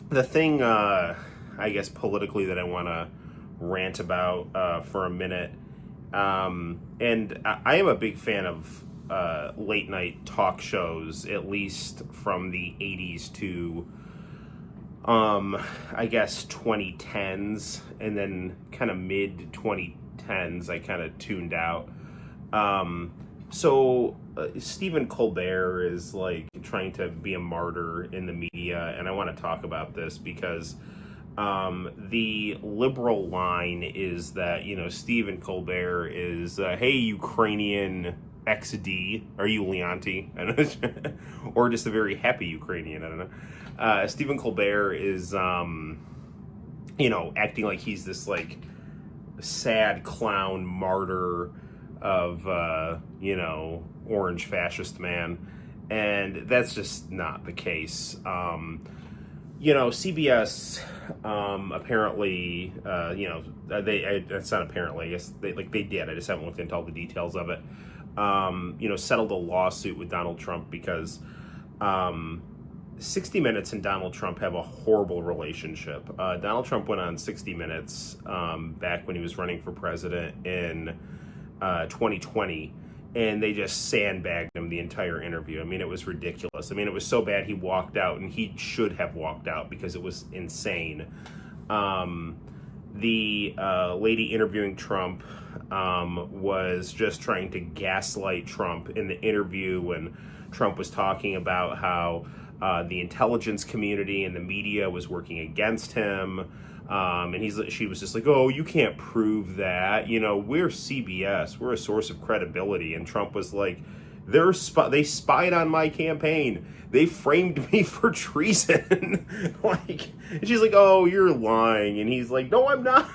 the thing, I guess, politically that I want to rant about for a minute, and I am a big fan of late night talk shows, at least from the 80s to, I guess, 2010s, and then kind of mid 2010s, I kind of tuned out. Stephen Colbert is like trying to be a martyr in the media, and I want to talk about this because the liberal line is that, Stephen Colbert is, hey, Ukrainian XD, are you Leonti? I don't know. Or just a very happy Ukrainian, I don't know. Stephen Colbert is, acting like he's this, like, sad clown martyr of, orange fascist man. And that's just not the case. CBS apparently, that's not apparently, I guess they did. I just haven't looked into all the details of it. Settled a lawsuit with Donald Trump because 60 Minutes and Donald Trump have a horrible relationship. Donald Trump went on 60 Minutes back when he was running for president in 2020. And they just sandbagged him the entire interview. I mean, it was ridiculous. I mean, it was so bad he walked out, and he should have walked out because it was insane. The lady interviewing Trump was just trying to gaslight Trump in the interview when Trump was talking about how the intelligence community and the media was working against him. And she was just like, oh, you can't prove that. We're CBS. We're a source of credibility. And Trump was like, they spied on my campaign. They framed me for treason. And she's like, oh, you're lying. And he's like, no, I'm not.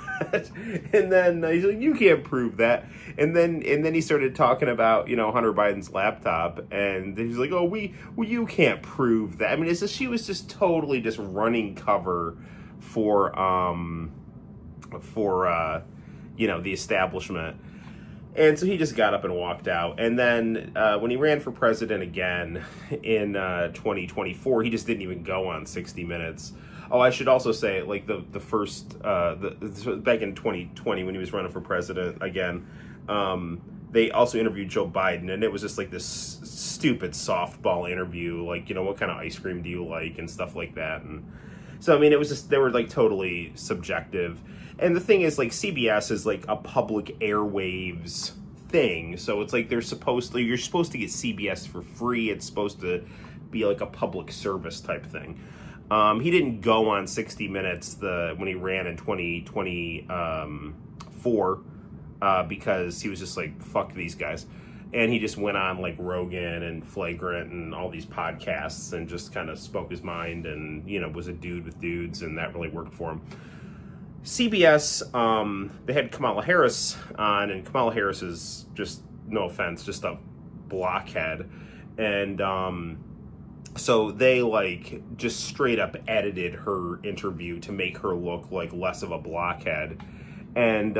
And then he's like, you can't prove that. And then he started talking about, Hunter Biden's laptop. And he's like, oh, you can't prove that. I mean, she was just totally just running cover for the establishment. And so he just got up and walked out. And then when he ran for president again in 2024, he just didn't even go on 60 Minutes. Oh, I should also say, like, the first back in 2020 when he was running for president again, they also interviewed Joe Biden, and it was just like this stupid softball interview, like, what kind of ice cream do you like and stuff like that. And so, I mean, it was just, they were like totally subjective. And the thing is, like, CBS is like a public airwaves thing. So it's like you're supposed to get CBS for free. It's supposed to be like a public service type thing. He didn't go on 60 Minutes when he ran in 2024 because he was just like, fuck these guys. And he just went on like Rogan and Flagrant and all these podcasts and just kind of spoke his mind and, was a dude with dudes, and that really worked for him. CBS, they had Kamala Harris on, and Kamala Harris is just, no offense, just a blockhead. And so they like just straight up edited her interview to make her look like less of a blockhead. And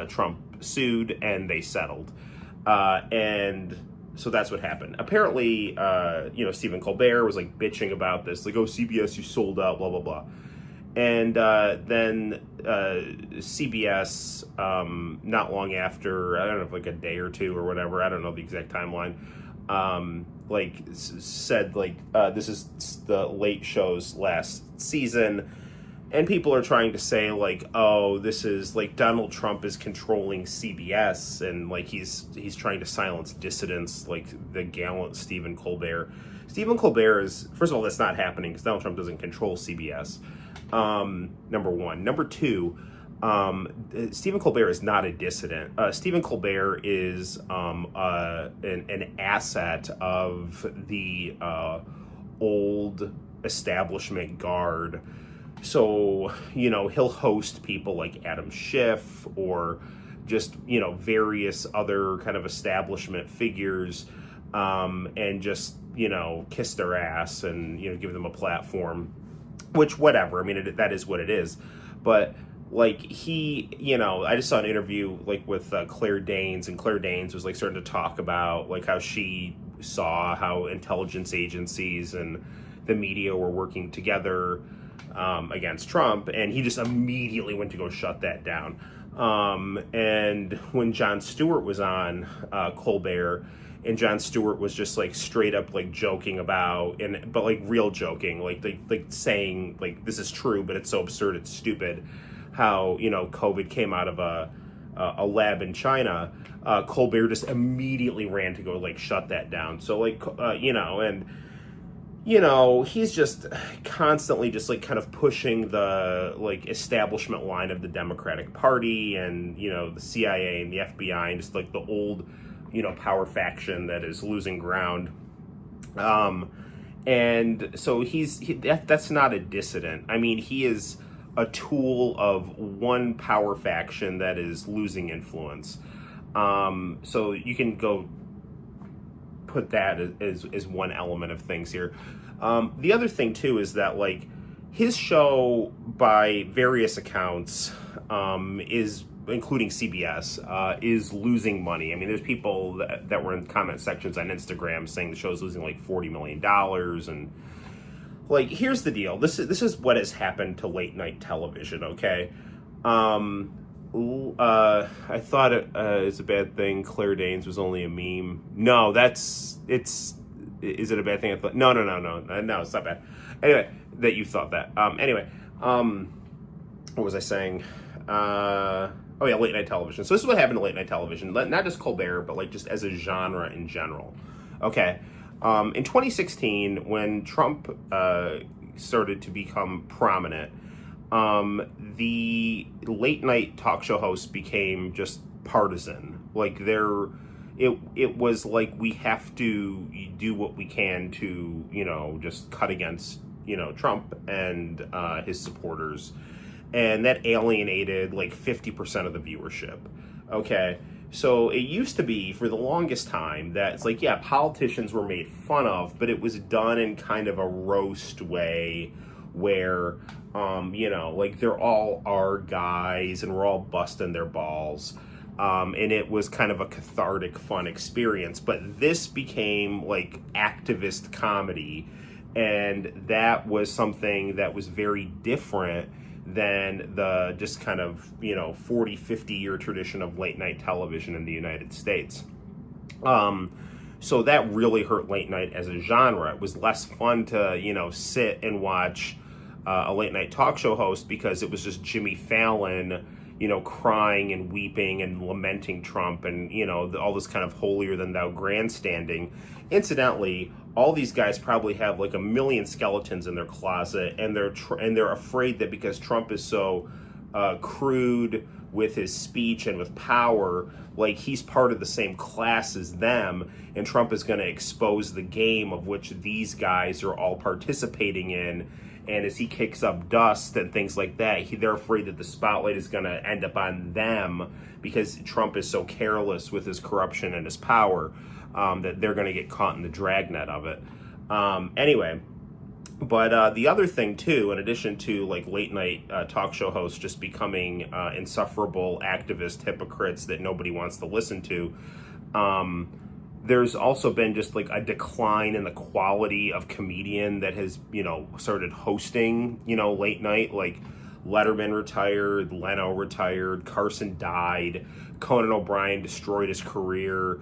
Trump sued and they settled. And so that's what happened. Apparently, Stephen Colbert was like bitching about this, like, oh, CBS, you sold out, blah, blah, blah. And then CBS, not long after, I don't know, like a day or two or whatever, I don't know the exact timeline, said, this is the Late Show's last season. And people are trying to say, like, oh, this is, like, Donald Trump is controlling CBS, and, like, he's trying to silence dissidents, like the gallant Stephen Colbert. Stephen Colbert is, first of all, that's not happening, because Donald Trump doesn't control CBS, number one. Number two, Stephen Colbert is not a dissident. Stephen Colbert is an asset of the old establishment guard. So, he'll host people like Adam Schiff or just, various other kind of establishment figures, and just, kiss their ass and, give them a platform, which, whatever. I mean, that is what it is. But, like, I just saw an interview, like, with Claire Danes, and Claire Danes was, like, starting to talk about, like, how she saw how intelligence agencies and the media were working together against Trump, and he just immediately went to go shut that down. And when Jon Stewart was on Colbert, and Jon Stewart was just like straight up like joking about, but like real joking, like saying like this is true, but it's so absurd, it's stupid, how COVID came out of a lab in China. Colbert just immediately ran to go like shut that down. So like he's just constantly just like kind of pushing the like establishment line of the Democratic Party and the CIA and the FBI and just like the old power faction that is losing ground. And so that's not a dissident. I mean, he is a tool of one power faction that is losing influence. So you can go put that as one element of things here. The other thing too is that like his show, by various accounts, is, including CBS, is losing money. I mean, there's people that were in comment sections on Instagram saying the show's losing like $40 million. And like, here's the deal. This is what has happened to late night television. Okay. I thought it's a bad thing Claire Danes was only a meme. No, is it a bad thing? I thought, no, it's not bad. Anyway, that you thought that. What was I saying? Oh yeah, late night television. So this is what happened to late night television, not just Colbert, but like just as a genre in general. Okay. In 2016, when Trump started to become prominent, the late night talk show hosts became just partisan. Like it was like, we have to do what we can to, just cut against, Trump and his supporters. And that alienated like 50% of the viewership. Okay. So it used to be for the longest time that it's like, yeah, politicians were made fun of, but it was done in kind of a roast way where, like they're all our guys and we're all busting their balls. And it was kind of a cathartic, fun experience. But this became like activist comedy. And that was something that was very different than the just kind of, 40, 50 year tradition of late night television in the United States. So that really hurt late night as a genre. It was less fun to, sit and watch a late night talk show host because it was just Jimmy Fallon, crying and weeping and lamenting Trump and, all this kind of holier than thou grandstanding. Incidentally, all these guys probably have like a million skeletons in their closet, and they're afraid that because Trump is so crude with his speech and with power, like he's part of the same class as them, and Trump is going to expose the game of which these guys are all participating in. And as he kicks up dust and things like that, they're afraid that the spotlight is going to end up on them because Trump is so careless with his corruption and his power. That they're going to get caught in the dragnet of it. Anyway, but the other thing too, in addition to like late night talk show hosts just becoming insufferable activist hypocrites that nobody wants to listen to, there's also been just like a decline in the quality of comedian that has, started hosting, late night. Like Letterman retired, Leno retired, Carson died, Conan O'Brien destroyed his career.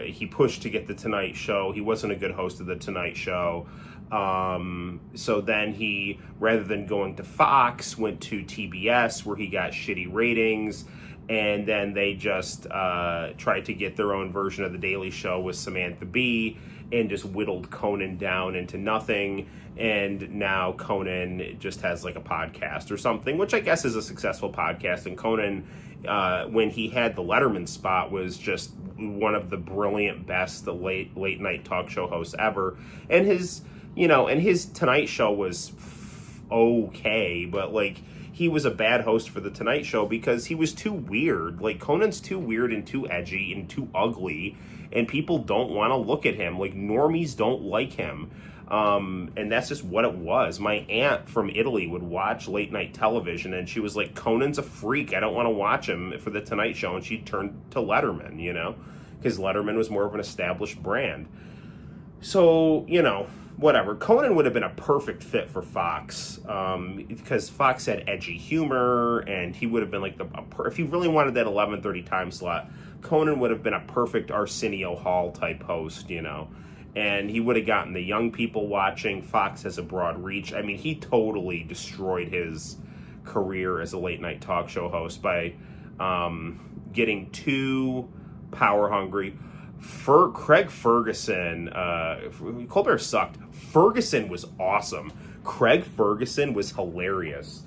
He pushed to get the Tonight Show. He wasn't a good host of the Tonight Show. So then he, rather than going to Fox, went to TBS where he got shitty ratings. And then they just tried to get their own version of The Daily Show with Samantha Bee and just whittled Conan down into nothing. And now Conan just has like a podcast or something, which I guess is a successful podcast. And Conan, when he had the Letterman spot, was just one of the brilliant, best late night talk show hosts ever. And his Tonight Show was okay, but like he was a bad host for the Tonight Show because he was too weird. Like Conan's too weird and too edgy and too ugly, and people don't want to look at him. Like normies don't like him. And that's just what it was. My aunt from Italy would watch late night television and she was like, Conan's a freak. I don't want to watch him for the Tonight Show. And she turned to Letterman, because Letterman was more of an established brand. So, whatever. Conan would have been a perfect fit for Fox, because Fox had edgy humor, and he would have been like if you really wanted that 11:30 time slot, Conan would have been a perfect Arsenio Hall type host, and he would have gotten the young people watching. Fox has a broad reach. I mean, he totally destroyed his career as a late night talk show host by getting too power hungry. Craig Ferguson, Colbert sucked. Ferguson was awesome. Craig Ferguson was hilarious.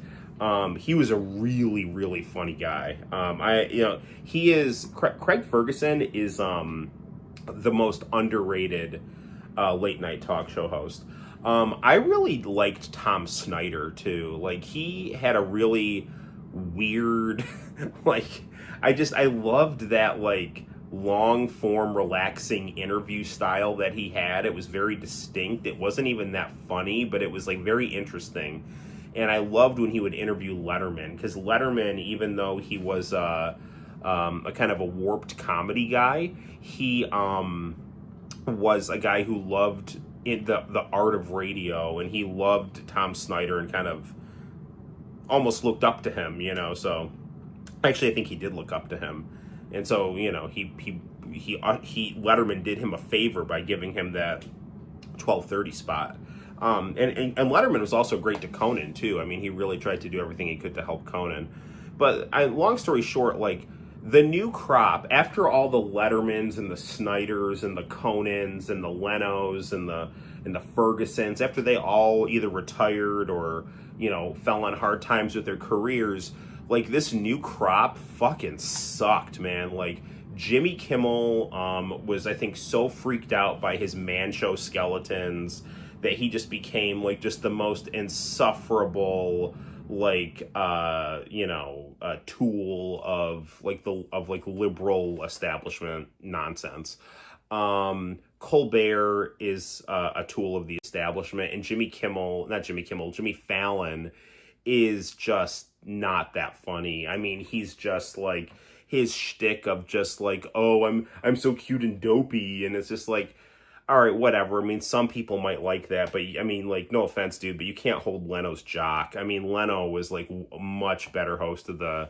He was a really, really funny guy. Craig Ferguson is the most underrated late night talk show host. I really liked Tom Snyder too. Like, he had a really weird, I loved that, long form, relaxing interview style that he had. It was very distinct. It wasn't even that funny, but it was very interesting. And I loved when he would interview Letterman, because Letterman, even though he was a kind of a warped comedy guy, he was a guy who loved the art of radio, and he loved Tom Snyder and kind of almost looked up to him, so actually I think he did look up to him. And so, Letterman did him a favor by giving him that 12:30 spot. And Letterman was also great to Conan too. I mean, he really tried to do everything he could to help Conan. But long story short, the new crop, after all the Lettermans and the Snyders and the Conans and the Lenos and the Fergusons, after they all either retired or, fell on hard times with their careers, this new crop fucking sucked, man. Jimmy Kimmel was, I think, so freaked out by his man show skeletons that he just became just the most insufferable tool of liberal establishment nonsense. Colbert is a tool of the establishment, and Jimmy Fallon is just not that funny. I mean, he's just his shtick of just oh, I'm so cute and dopey, and it's just all right, whatever. I mean, some people might like that, but I mean, no offense, dude, but you can't hold Leno's jock. I mean, Leno was a much better host of the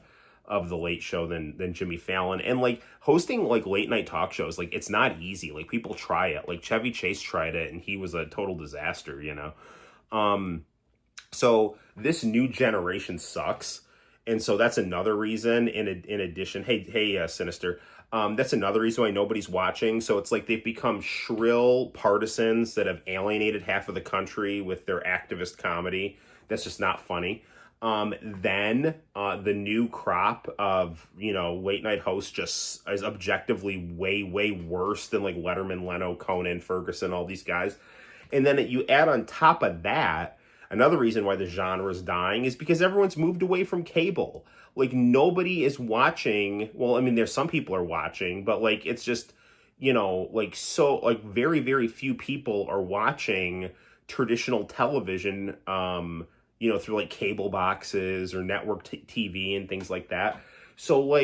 Late Show than Jimmy Fallon, and hosting late night talk shows, it's not easy. People try it. Chevy Chase tried it, and he was a total disaster. So this new generation sucks. And so that's another reason, in addition, hey, Sinister, that's another reason why nobody's watching. So it's they've become shrill partisans that have alienated half of the country with their activist comedy. That's just not funny. Then the new crop of, late night hosts just is objectively way, way worse than Letterman, Leno, Conan, Ferguson, all these guys. And then you add on top of that, another reason why the genre is dying is because everyone's moved away from cable. Nobody is watching. Well, I mean, there's some people are watching, but it's just, so very, very few people are watching traditional television, through cable boxes or network TV and things like that. So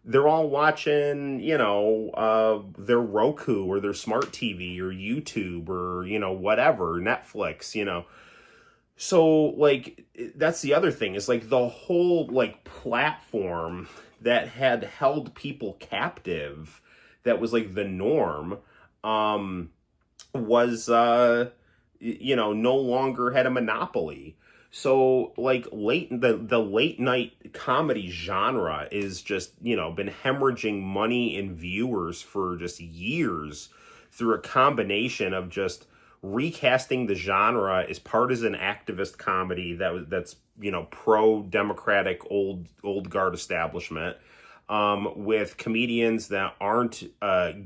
they're all watching, their Roku or their smart TV or YouTube or, whatever, Netflix, So, that's the other thing is, the whole, platform that had held people captive, that was, the norm, was, no longer had a monopoly. So, the late night comedy genre is just, been hemorrhaging money and viewers for just years through a combination of just recasting the genre as partisan activist comedy that's pro-democratic old guard establishment, with comedians that aren't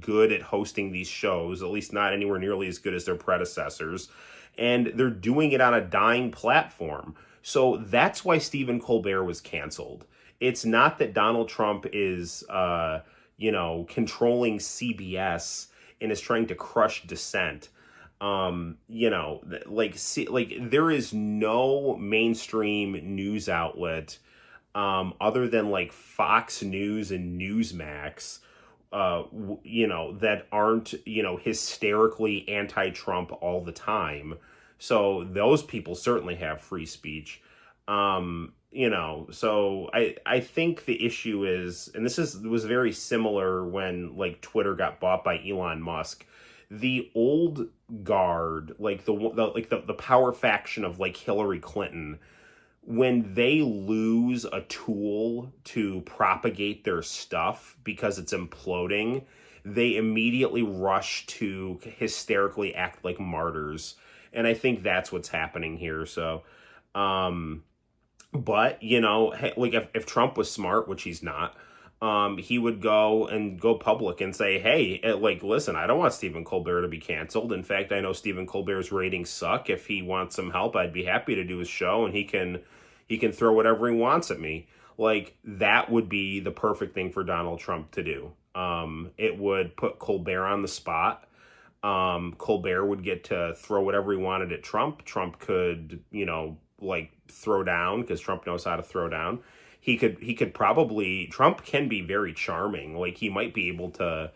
good at hosting these shows, at least not anywhere nearly as good as their predecessors, and they're doing it on a dying platform. So that's why Stephen Colbert was canceled. It's not that Donald Trump is controlling CBS and is trying to crush dissent. There is no mainstream news outlet other than Fox News and Newsmax that aren't, hysterically anti-Trump all the time. So those people certainly have free speech. So I think the issue is, and was very similar when like Twitter got bought by Elon Musk. The old guard, like the power faction of like Hillary Clinton, when they lose a tool to propagate their stuff because it's imploding, they immediately rush to hysterically act like martyrs. And I think that's what's happening here. So, but, like if Trump was smart, which he's not, he would go public and say, hey, like, listen, I don't want Stephen Colbert to be canceled. In fact, I know Stephen Colbert's ratings suck. If he wants some help, I'd be happy to do his show, and he can throw whatever he wants at me. Like, that would be the perfect thing for Donald Trump to do. It would put Colbert on the spot. Colbert would get to throw whatever he wanted at Trump. Trump could, like, throw down, because Trump knows how to throw down. Trump can be very charming. Like, he might be able to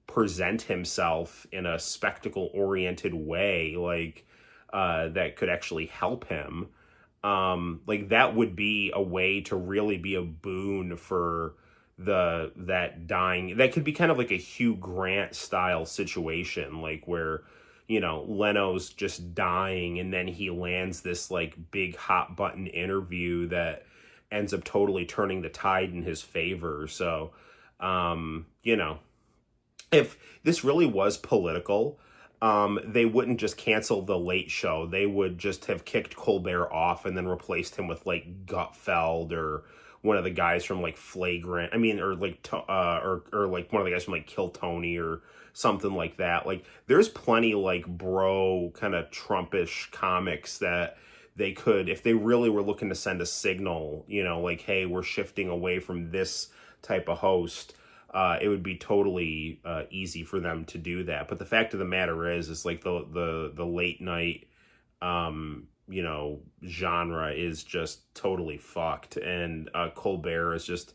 present himself in a spectacle-oriented way, like, that could actually help him. Like, that would be a way to really be a boon for that could be kind of like a Hugh Grant style situation, like where, Leno's just dying and then he lands this like big hot button interview that ends up totally turning the tide in his favor. So, if this really was political, they wouldn't just cancel the Late Show. They would just have kicked Colbert off and then replaced him with like Gutfeld or one of the guys from like Flagrant. I mean, or like or like one of the guys from like Kill Tony or something like that. Like, there's plenty like bro kind of Trumpish comics that they could, if they really were looking to send a signal, like, hey, we're shifting away from this type of host. It would be totally easy for them to do that. But the fact of the matter is like the late night, genre is just totally fucked, and Colbert is just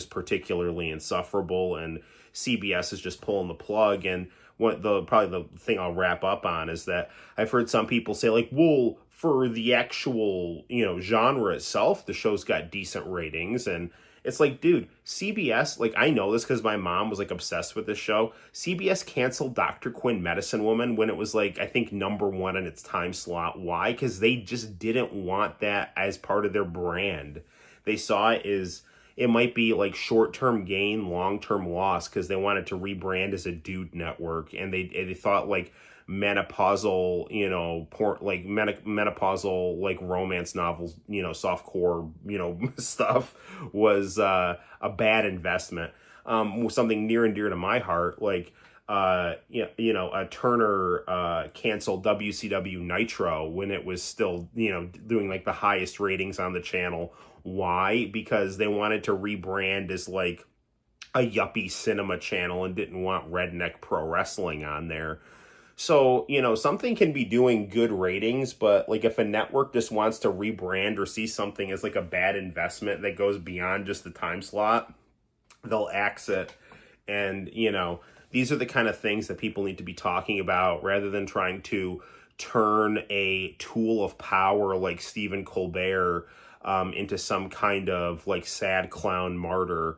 particularly insufferable, and CBS is just pulling the plug. And probably the thing I'll wrap up on is that I've heard some people say like, well, for the actual genre itself, the show's got decent ratings. And it's like, dude, CBS, like, I know this because my mom was like obsessed with this show. CBS canceled Dr. Quinn Medicine Woman when it was like, I think, #1 in its time slot. Why? Because they just didn't want that as part of their brand. They saw it as, it might be like short-term gain, long-term loss, because they wanted to rebrand as a dude network. And they thought like menopausal, menopausal, like romance novels, softcore, stuff was a bad investment. Something near and dear to my heart, like, Turner canceled WCW Nitro when it was still, doing like the highest ratings on the channel. Why? Because they wanted to rebrand as like a yuppie cinema channel and didn't want redneck pro wrestling on there. So, something can be doing good ratings, but like if a network just wants to rebrand or see something as like a bad investment that goes beyond just the time slot, they'll axe it. And, these are the kind of things that people need to be talking about rather than trying to turn a tool of power like Stephen Colbert into some kind of like sad clown martyr.